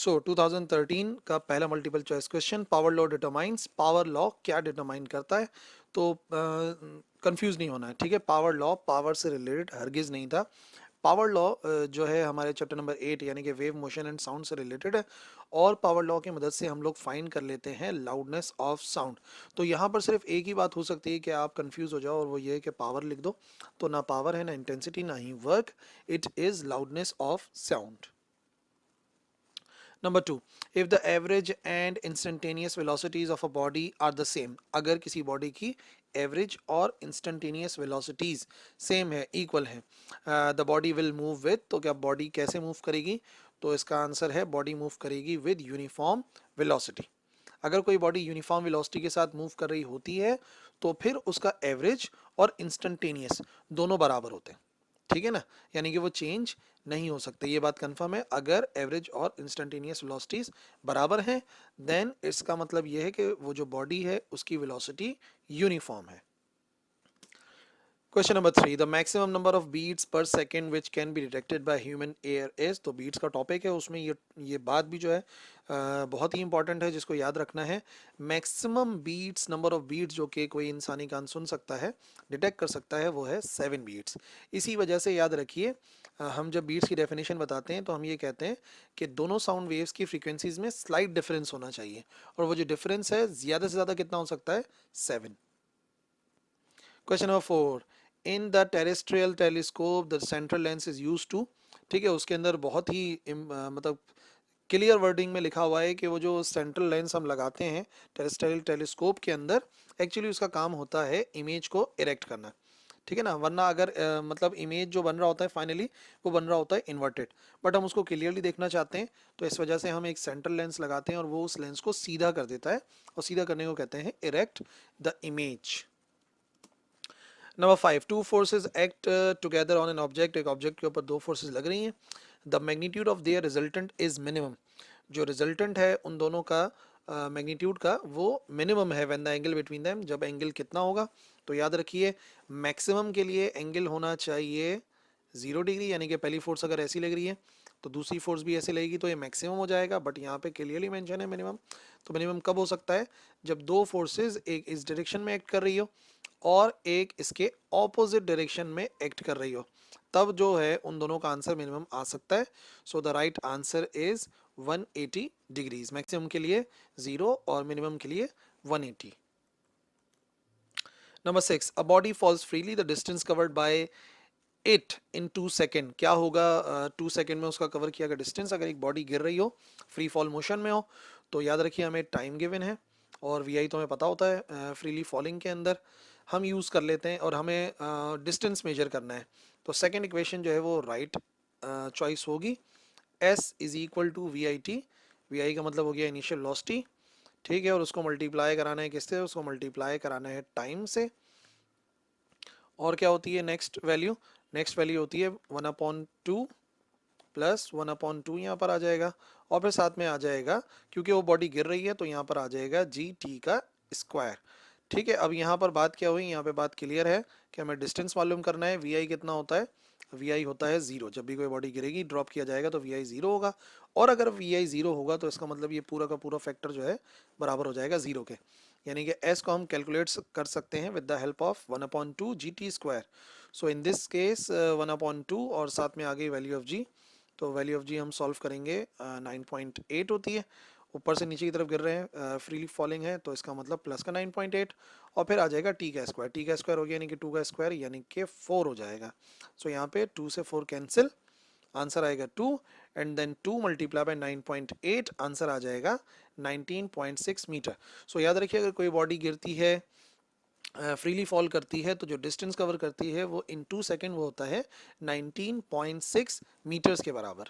सो 2013 का पहला multiple choice question, power law determines, power law क्या डिटरमाइन करता है? तो कंफ्यूज नहीं होना है, ठीक है। पावर लॉ पावर से रिलेटेड हरगिज नहीं था। पावर लॉ जो है हमारे चैप्टर नंबर 8 यानी कि वेव मोशन एंड साउंड से रिलेटेड है, और पावर लॉ की मदद से हम लोग फाइंड कर लेते हैं लाउडनेस ऑफ साउंड। तो यहाँ पर सिर्फ एक ही बात हो सकती है कि आप कंफ्यूज हो जाओ, और वो ये है कि पावर लिख दो, तो ना पावर है ना इंटेंसिटी ना ही work, it is loudness of sound. Number 2, if the average and instantaneous velocities of a body are the same, अगर किसी बॉडी की एवरेज और इंस्टेंटेनियस वेलोसिटीज सेम है, इक्वल है, the body will move with, तो क्या बॉडी कैसे move करेगी? तो इसका आंसर है बॉडी मूव करेगी विद यूनिफॉर्म वेलोसिटी। अगर कोई बॉडी यूनिफॉर्म वेलोसिटी के साथ मूव कर रही होती है तो फिर उसका एवरेज और इंस्टेंटेनियस दोनों बराबर होते हैं, ठीक है ना, यानी कि वो चेंज नहीं हो सकते, ये बात कंफर्म है। अगर एवरेज और इंस्टेंटेनियस वेलोसिटीज बराबर हैं देन इसका मतलब ये है कि वो जो बॉडी है उसकी वेलोसिटी यूनिफॉर्म है। Question number 3, the maximum number of beats per second which can be detected by human ear is, तो बीट्स का टॉपिक है, उसमें ये बात भी जो है बहुत ही इंपॉर्टेंट है जिसको याद रखना है। Maximum beats, number of beats जो कि कोई इंसानी कान सुन सकता है, डिटेक्ट कर सकता है, वो है 7 बीट्स। इसी वजह से याद रखिए, हम जब बीट्स की डेफिनेशन बताते हैं तो हम ये कहते हैं कि दोनों साउंड वेव्स की फ्रीक्वेंसीज में स्लाइट डिफरेंस होना चाहिए, और वो जो डिफरेंस है ज़्यादा से ज़्यादा कितना हो सकता है? 7। Question number 4, in the terrestrial telescope the central lens is use to, ठीक है, उसके अंदर बहुत ही मतलब क्लियर वर्डिंग में लिखा हुआ है कि वो जो सेंट्रल लेंस हम लगाते हैं टेरेस्ट्रियल टेलीस्कोप के अंदर, एक्चुअली उसका काम होता है इमेज को इरेक्ट करना, ठीक है ना। वरना अगर मतलब इमेज जो बन रहा होता है फाइनली वो बन रहा होता है इन्वर्टेड, बट हम उसको क्लियरली देखना चाहते हैं, तो इस वजह से हम एक सेंट्रल लेंस लगाते हैं और वो उस लेंस को सीधा कर देता है, और सीधा करने को कहते हैं erect the image. Number 5, two forces act together on an object, एक ऑब्जेक्ट के ऊपर दो फोर्सेज लग रही हैं, the magnitude of their resultant is minimum, जो रिजल्टेंट है उन दोनों का मैग्नीट्यूड का वो मिनिमम है, when the angle between them, जब एंगल कितना होगा? तो याद रखिए मैक्सिमम के लिए एंगल होना चाहिए 0 डिग्री, यानी कि पहली फोर्स अगर ऐसी लग रही है तो दूसरी फोर्स भी ऐसे लगेगी तो ये मैक्सिमम हो जाएगा, बट यहाँ पे क्लियरली मेंशन है मिनिमम। तो मिनिमम कब हो सकता है? जब दो फोर्सेस एक इस डायरेक्शन में एक्ट कर रही हो और एक इसके ऑपोजिट डायरेक्शन में एक्ट कर रही हो, तब जो है उन दोनों का आंसर मिनिमम आ सकता है। So the right answer is 180 degrees, maximum के लिए 0 और मिनिमम के लिए 180। Number 6, a body falls freely, the distance covered by it in 2 second, क्या होगा 2 सेकेंड में उसका कवर किया गया डिस्टेंस? अगर एक बॉडी गिर रही हो फ्री फॉल मोशन में हो, तो याद रखिए हमें टाइम गिवन है, और वी आई तो हमें पता होता है फ्रीली फॉलिंग के अंदर हम यूज़ कर लेते हैं, और हमें डिस्टेंस मेजर करना है, तो सेकेंड इक्वेशन जो है वो राइट चॉइस होगी। S is equal to V I T, V I का मतलब हो गया इनिशियल वेलोसिटी, ठीक है, और उसको मल्टीप्लाई कराना है किससे? उसको मल्टीप्लाई कराना है टाइम से। और क्या होती है नेक्स्ट वैल्यू? नेक्स्ट वैल्यू होती है 1/2 प्लस 1/2, यहाँ पर आ जाएगा, और फिर साथ में आ जाएगा, क्योंकि वो बॉडी गिर रही है तो यहाँ पर आ जाएगा जी टी का स्क्वायर, ठीक है। अब यहाँ पर बात क्या हुई? यहाँ पे बात क्लियर है कि हमें डिस्टेंस मालूम करना है। वी आई कितना होता है? वी आई होता है 0, जब भी कोई बॉडी गिरेगी ड्रॉप किया जाएगा तो वी आई 0 होगा, और अगर वी आई 0 होगा तो इसका मतलब ये पूरा का पूरा फैक्टर जो है बराबर हो जाएगा 0 के, यानी कि एस को हम कैलकुलेट कर सकते हैं with the help of 1/2 G T square. So in this case 1/2 और साथ में आ गई वैल्यू ऑफ जी, तो वैल्यू ऑफ जी हम सॉल्व करेंगे 9.8 होती है, ऊपर से नीचे की तरफ गिर रहे हैं फ्रीली फॉलिंग है, तो इसका मतलब प्लस का 9.8, और फिर आ जाएगा टी का स्क्वायर, टी का स्क्वायर हो गया यानी कि 2 का स्क्वायर यानी कि 4 हो जाएगा। सो यहाँ पे 2 से 4 कैंसिल, आंसर आएगा 2, and then 2 multiply by 9.8, answer आ जाएगा 19.6 मीटर। सो याद रखिए अगर कोई बॉडी गिरती है फ्रीली फॉल करती है तो जो डिस्टेंस कवर करती है वो इन 2 सेकेंड वो होता है 19.6 मीटर्स के बराबर।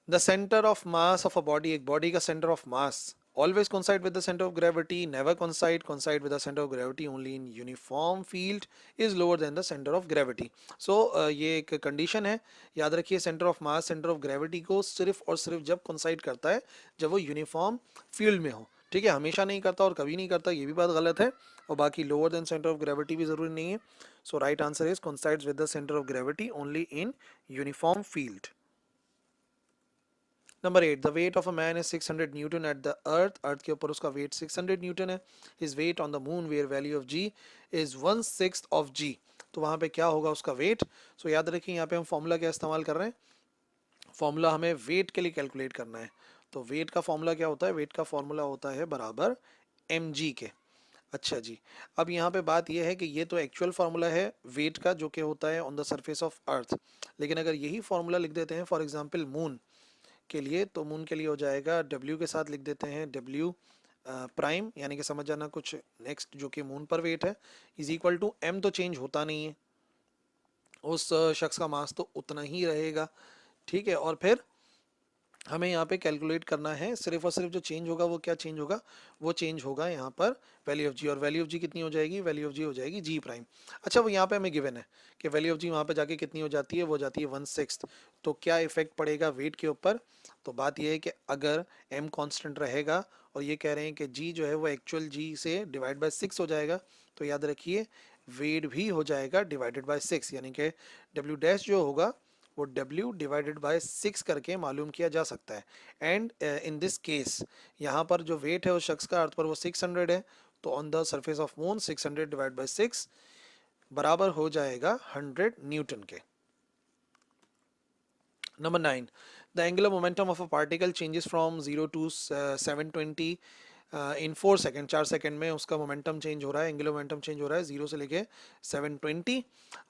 The centre of mass of a body, एक बॉडी का centre of mass always coincide with the centre of gravity, never coincide with the centre of gravity only in uniform field is lower than the centre of gravity. So ये एक condition है, याद रखिए centre of mass centre of gravity को सिर्फ और सिर्फ जब कोइंसाइड करता है जब वो यूनिफॉर्म फील्ड में हो, ठीक है, हमेशा नहीं करता और कभी नहीं करता, ये भी बात गलत है, और बाकी lower than centre of gravity भी जरूरी नहीं है। So right answer is coincides with the centre of gravity only in uniform field. Number 8, the weight of a man is 600 newton at the earth, earth के ऊपर उसका weight 600 newton है. His weight on the moon where value of g is 1/6 of g. तो वहां पे क्या होगा उसका वेट. सो याद रखिए यहाँ पे हम फॉर्मूला क्या इस्तेमाल कर रहे हैं. फॉर्मूला हमें वेट के लिए कैलकुलेट करना है. तो वेट का फॉर्मूला क्या होता है. वेट का फॉर्मूला होता है बराबर एम जी के. अच्छा जी. अब यहाँ पे बात यह है कि ये तो एक्चुअल फार्मूला है वेट का जो कि होता है on the surface of earth. लेकिन अगर यही फार्मूला लिख देते हैं फॉर एग्जांपल मून के लिए, तो मून के लिए हो जाएगा डब्ल्यू के साथ लिख देते हैं डब्ल्यू प्राइम, यानी कि समझ जाना कुछ नेक्स्ट जो कि मून पर वेट है, इज इक्वल टू एम. तो चेंज होता नहीं है, उस शख्स का मास तो उतना ही रहेगा. ठीक है. और फिर हमें यहाँ पे कैलकुलेट करना है सिर्फ और सिर्फ जो चेंज होगा वो क्या चेंज होगा. वो चेंज होगा यहाँ पर वैल्यू ऑफ जी. और वैल्यू ऑफ जी कितनी हो जाएगी. वैल्यू ऑफ जी हो जाएगी जी प्राइम. अच्छा, वो यहाँ पे हमें गिवन है कि वैल्यू ऑफ जी वहाँ पे जाके कितनी हो जाती है. वो जाती है 1/6. तो क्या इफेक्ट पड़ेगा वेट के ऊपर. तो बात यह है कि अगर एम कांस्टेंट रहेगा और ये कह रहे हैं कि जी जो है वो एक्चुअल जी से डिवाइड बाय 6 हो जाएगा, तो याद रखिए वेट भी हो जाएगा डिवाइडेड बाय 6, यानी कि डब्ल्यू डैश जो होगा वो W डिवाइडेड बाय 6 करके मालूम किया जा सकता है. एंड इन दिस केस यहाँ पर जो वेट है उस शख्स का अर्थ पर वो 600 है. तो on the surface of moon 600 divide by 6 बराबर हो जाएगा 100 न्यूटन के. Number 9, the angular momentum of a particle changes from 0 to 720 in 4 second. 4 second में उसका मोमेंटम चेंज हो रहा है, एंगुलर मोमेंटम चेंज हो रहा है 0 से लेके 720.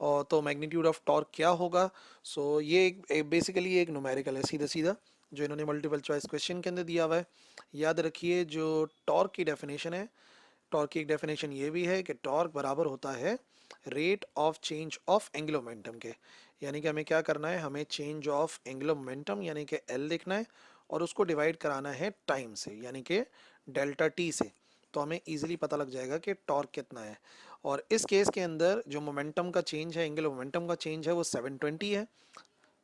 और तो मैग्नीट्यूड ऑफ टॉर्क क्या होगा. सो ये एक बेसिकली एक न्यूमेरिकल है सीधा सीधा जो इन्होंने मल्टीपल चॉइस क्वेश्चन के अंदर दिया हुआ है. याद रखिए जो टॉर्क की डेफिनेशन है, टॉर्क की एक डेफिनेशन ये भी है कि टॉर्क बराबर होता है rate of change of angular momentum के. यानी कि हमें क्या करना है, हमें चेंज ऑफ एंगुलर मोमेंटम यानी कि एल लिखना है और उसको डिवाइड कराना है टाइम से यानी कि डेल्टा टी से. तो हमें इजीली पता लग जाएगा कि टॉर्क कितना है. और इस केस के अंदर जो मोमेंटम का चेंज है, एंगुलर मोमेंटम का चेंज है वो 720 है.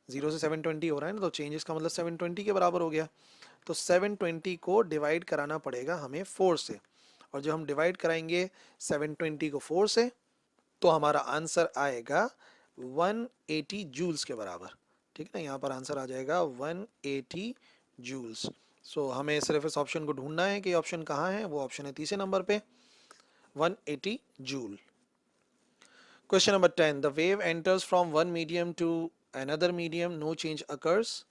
0 से 720 हो रहा है ना, तो चेंजेस का मतलब 720 के बराबर हो गया. तो 720 को डिवाइड कराना पड़ेगा हमें 4 से. और जब हम डिवाइड कराएंगे 720 को 4 से तो हमारा आंसर आएगा 180 जूल्स के बराबर. ठीक है ना, यहाँ पर आंसर आ जाएगा 180 जूल्स. सो हमें सिर्फ इस ऑप्शन को ढूंढना है कि ऑप्शन कहाँ है. वो ऑप्शन है तीसरे नंबर पे 180 joule. Question number 10, the wave enters from one medium to another medium, no change occurs.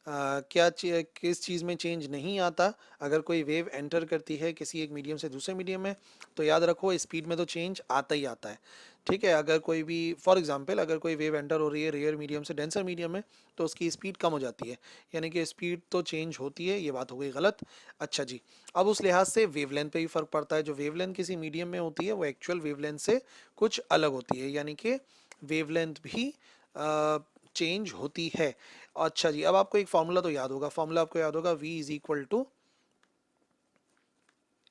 किस चीज़ में चेंज नहीं आता अगर कोई वेव एंटर करती है किसी एक मीडियम से दूसरे मीडियम में. तो याद रखो स्पीड में तो चेंज आता ही आता है. ठीक है. अगर कोई भी फॉर एग्जांपल अगर कोई वेव एंटर हो रही है रेयर मीडियम से डेंसर मीडियम में तो उसकी स्पीड कम हो जाती है, यानी कि स्पीड तो चेंज होती है. ये बात हो गई गलत. अच्छा जी. अब उस लिहाज से वेवलेंथ पे भी फ़र्क पड़ता है. जो वेवलेंथ किसी मीडियम में होती है वो एक्चुअल वेवलेंथ से कुछ अलग होती है, यानी कि वेवलेंथ भी चेंज होती है. अच्छा जी. अब आपको एक फार्मूला तो याद होगा. फार्मूला आपको याद होगा V is equal to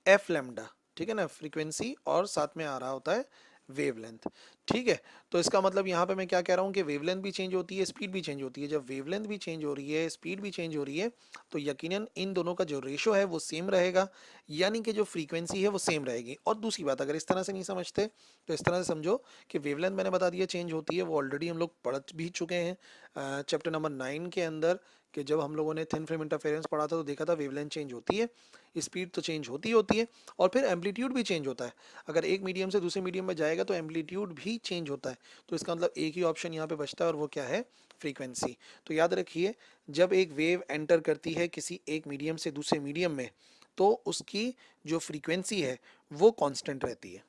F lambda. ठीक है ना, फ्रीक्वेंसी और साथ में आ रहा होता है वेवलेंथ. ठीक है. तो इसका मतलब यहाँ पे मैं क्या कह रहा हूँ कि वेवलेंथ भी चेंज होती है, स्पीड भी चेंज होती है. जब वेवलेंथ भी चेंज हो रही है, स्पीड भी चेंज हो रही है, तो यकीनन इन दोनों का जो रेशो है वो सेम रहेगा, यानी कि जो फ्रीक्वेंसी है वो सेम रहेगी. और दूसरी बात, अगर इस तरह से नहीं समझते तो इस तरह से समझो कि वेवलेंथ मैंने बता दिया चेंज होती है, वो ऑलरेडी हम लोग पढ़ भी चुके हैं चैप्टर नंबर 9 के अंदर, कि जब हम लोगों ने थिन फिल्म इंटरफेरेंस पढ़ा था तो देखा था वेवलेंथ चेंज होती है, स्पीड तो चेंज होती है, और फिर एम्पलीट्यूड भी चेंज होता है. अगर एक मीडियम से दूसरे मीडियम में जाएगा तो एम्पलीट्यूड भी चेंज होता है. तो इसका मतलब एक ही ऑप्शन यहाँ पे बचता है और वो क्या है, फ्रीक्वेंसी. तो याद रखिए जब एक वेव एंटर करती है किसी एक मीडियम से दूसरे मीडियम में तो उसकी जो फ्रीक्वेंसी है वो कांस्टेंट रहती है.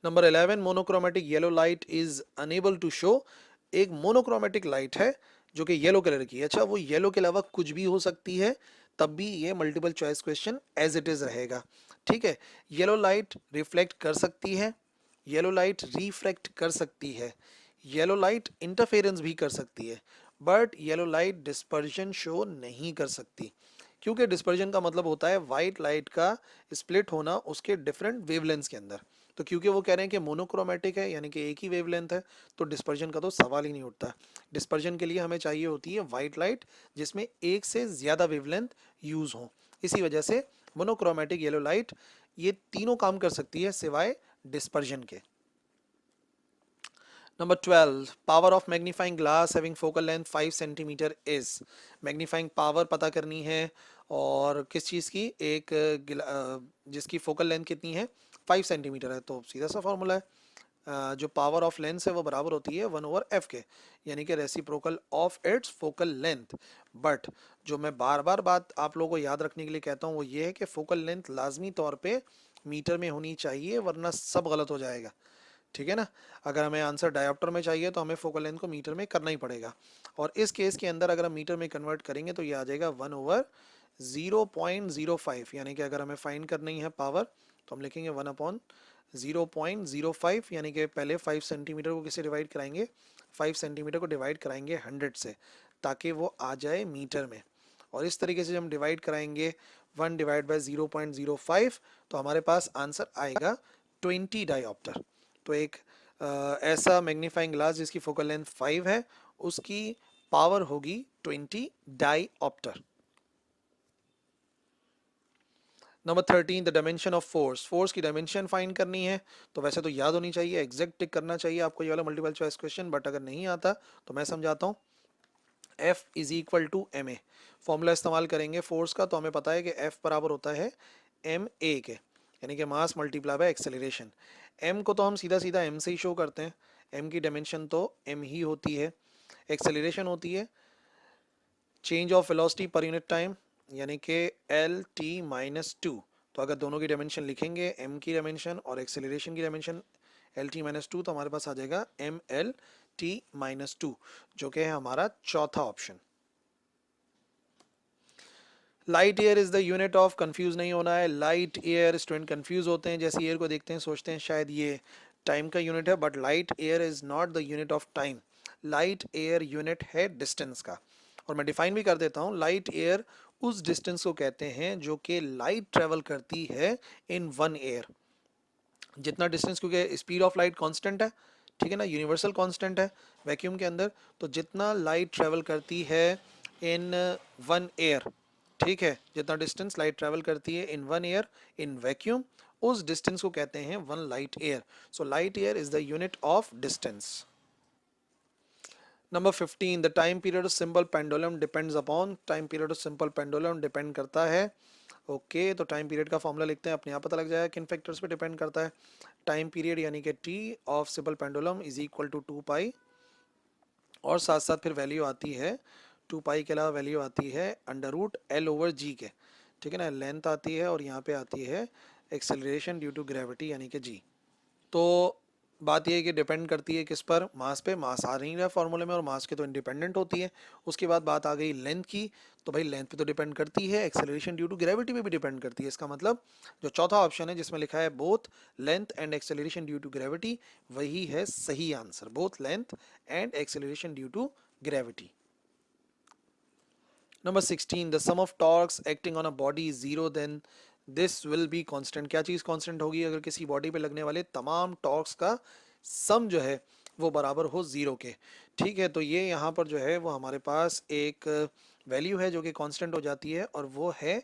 Number 11, monochromatic yellow light is unable to show. एक मोनोक्रोमेटिक लाइट है जो कि येलो कलर की है. अच्छा, वो येलो के अलावा कुछ भी हो सकती है, तब भी ये multiple choice question as it is रहेगा. ठीक है. येलो लाइट रिफ्लेक्ट कर सकती है, येलो लाइट रिफ्रैक्ट कर सकती है, येलो लाइट इंटरफेरेंस भी कर सकती है, but yellow light dispersion show नहीं कर सकती. क्योंकि डिस्पर्जन का मतलब होता है वाइट लाइट का स्प्लिट होना उसके डिफरेंट वेवलेंथ्स के अंदर. तो क्योंकि वो कह रहे हैं कि मोनोक्रोमेटिक है यानी कि एक ही वेवलेंथ है, तो डिस्पर्जन का तो सवाल ही नहीं उठता. डिस्पर्जन के लिए हमें चाहिए होती है वाइट लाइट जिसमें एक से ज़्यादा वेवलेंथ यूज़ हो. इसी वजह से मोनोक्रोमेटिक येलो लाइट ये तीनों काम कर सकती है सिवाय डिस्पर्जन के. Number 12, power of magnifying glass having focal length 5 centimetre is. Magnifying power पता करनी है और किस चीज़ की, एक जिसकी फोकल लेंथ कितनी है, 5 सेंटीमीटर है। तो सीधा सा फॉर्मूला है, जो पावर ऑफ लेंस है वो बराबर होती है 1/f के, यानी कि reciprocal of its focal length. But जो मैं बार बार बात आप लोगों को याद रखने के लिए कहता हूँ वो ये है कि फोकल लेंथ लाजमी तौर पे मीटर में होनी चाहिए, वरना सब गलत हो जाएगा। ठीक है ना। अगर हमें आंसर डायोप्टर में चाहिए तो हमें फोकल लेंथ को मीटर में करना ही पड़ेगा, और इस केस के अंदर अगर हम मीटर में कन्वर्ट करेंगे तो ये आ जाएगा 1/0.05, यानी कि अगर हमें फाइंड करनी है पावर तो हम लिखेंगे 1/0.05, यानी कि पहले 5 सेंटीमीटर को किससे डिवाइड कराएंगे, 5 सेंटीमीटर को डिवाइड कराएंगे 100 से, ताकि वो आ जाए मीटर में। और इस तरीके से जब हम डिवाइड कराएंगे 1/0.05 तो हमारे पास आंसर आएगा 20 डायोप्टर। तो एक ऐसा मैग्नीफाइंग ग्लास जिसकी फोकल लेंथ 5 है, उसकी पावर होगी 20 dioptre. Number 13, the dimension of force. Force की डायमेंशन फाइंड करनी है, तो वैसे तो याद होनी चाहिए, एग्जैक्ट टिक करना चाहिए आपको ये वाला मल्टीपल चॉइस क्वेश्चन, बट अगर नहीं आता तो मैं समझाता हूँ। F is equal to M A, formula इस्तेमाल करेंगे फोर्स का, तो हमें पता है कि F बराबर होता है एम ए के, यानी कि मास मल्टीप्लाई बाय एक्सेलरेशन। M को तो हम सीधा सीधा M से ही शो करते हैं, M की डायमेंशन तो M ही होती है। एक्सेलरेशन होती है चेंज ऑफ वेलोसिटी पर यूनिट टाइम, यानी कि L t-2। तो अगर दोनों की डायमेंशन लिखेंगे, M की डायमेंशन और एक्सेलरेशन की डायमेंशन L t-2, तो हमारे पास आ जाएगा ML t-2, जो कि है हमारा चौथा option. Light year is the unit of, confuse नहीं होना है, लाइट ईयर। स्टूडेंट कंफ्यूज होते हैं, जैसे ईयर को देखते हैं सोचते हैं शायद ये टाइम का यूनिट है, but light year is not the unit of time. Light year unit है डिस्टेंस का, और मैं डिफाइन भी कर देता हूँ। लाइट ईयर उस डिस्टेंस को कहते हैं जो कि लाइट ट्रेवल करती है इन 1 ईयर। जितना डिस्टेंस, क्योंकि स्पीड ऑफ लाइट कांस्टेंट है, ठीक है ना, यूनिवर्सल कांस्टेंट है वैक्यूम के अंदर, तो जितना लाइट ट्रेवल करती है इन 1 ईयर, ठीक है, जितना डिस्टेंस लाइट ट्रेवल करती है इन 1 ईयर इन वैक्यूम, उस डिस्टेंस को कहते हैं 1 light year. So light year is the unit of distance. Number 15, the time period of simple pendulum depends upon. Time period of simple pendulum depend करता है, okay तो time period का formula लिखते हैं, अपने आप पता लग जाएगा किन फैक्टर्स पे डिपेंड करता है। टाइम पीरियड यानी कि T of simple pendulum is equal to 2 pi, और साथ साथ फिर वैल्यू आती है 2 पाई के अलावा वैल्यू आती है √L/g के, ठीक है ना, लेंथ आती है और यहाँ पे आती है एक्सेलरेशन ड्यू टू ग्रेविटी यानी कि जी। तो बात यह है कि डिपेंड करती है किस पर, मास पे। मास आ नहीं रहा फॉर्मूले में, और मास के तो इंडिपेंडेंट होती है। उसके बाद बात आ गई लेंथ की, तो भाई लेंथ पे तो डिपेंड करती है, एक्सेलरेशन ड्यू टू ग्रेविटी पे भी डिपेंड करती है। इसका मतलब जो चौथा ऑप्शन है जिसमें लिखा है both length and acceleration due to gravity, वही है सही answer, both length and acceleration due to gravity. Number 16, the sum of torques acting on a body is zero, then this will be constant. क्या चीज़ constant होगी अगर किसी body पे लगने वाले तमाम टॉर्क्स का सम जो है वो बराबर हो जीरो के, ठीक है। तो ये यहाँ पर जो है वो हमारे पास एक वैल्यू है जो कि कांस्टेंट हो जाती है, और वो है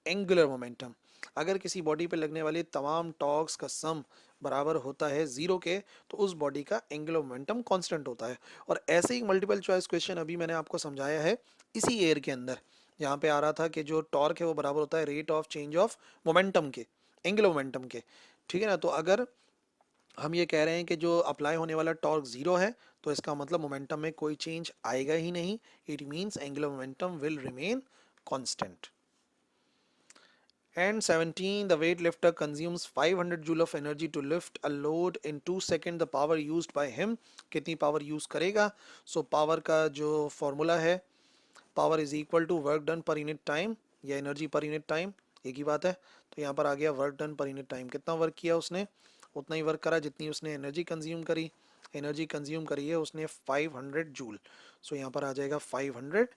एंगुलर मोमेंटम। अगर किसी बॉडी पे लगने वाले तमाम टॉर्क्स का सम बराबर होता है जीरो के, तो उस बॉडी का एंगुलर मोमेंटम कांस्टेंट होता है। और ऐसे ही मल्टीपल चॉइस क्वेश्चन अभी मैंने आपको समझाया है इसी एयर के अंदर, यहाँ पे आ रहा था कि जो टॉर्क है वो बराबर होता है rate of change of momentum के, एंगुलर मोमेंटम के, ठीक है ना। तो अगर हम ये कह रहे हैं कि जो अप्लाई होने वाला टॉर्क जीरो है, तो इसका मतलब मोमेंटम में कोई चेंज आएगा ही नहीं, it means angular momentum will remain constant. And 17, the weightlifter consumes 500 joule of energy to lift a load in 2 seconds. The power used by him, कितनी पावर यूज करेगा। सो पावर का जो formula है, power is equal to work done per unit time या energy per unit time, एक ही बात है। तो यहाँ पर आ गया work done per unit time, कितना वर्क किया उसने, उतना ही वर्क करा जितनी उसने एनर्जी कंज्यूम करी। एनर्जी कंज्यूम करी है उसने 500 जूल, सो यहाँ पर आ जाएगा 500।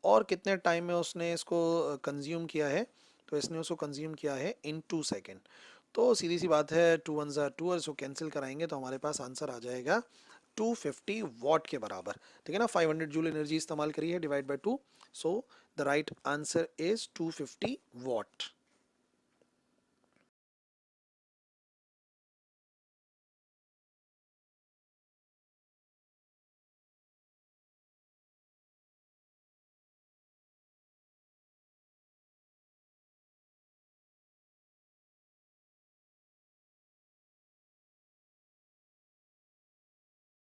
और कितने टाइम में उसने इसको कंज्यूम किया है, तो इसने उसको कंज्यूम किया है इन 2 सेकेंड। तो सीधी सी बात है, 2 1 ज़ा 2, और इसको कैंसिल कराएंगे तो हमारे पास आंसर आ जाएगा 250 वॉट के बराबर, ठीक है ना। 500 जूल एनर्जी इस्तेमाल करी है, divide by 2, so the right answer is 250 what.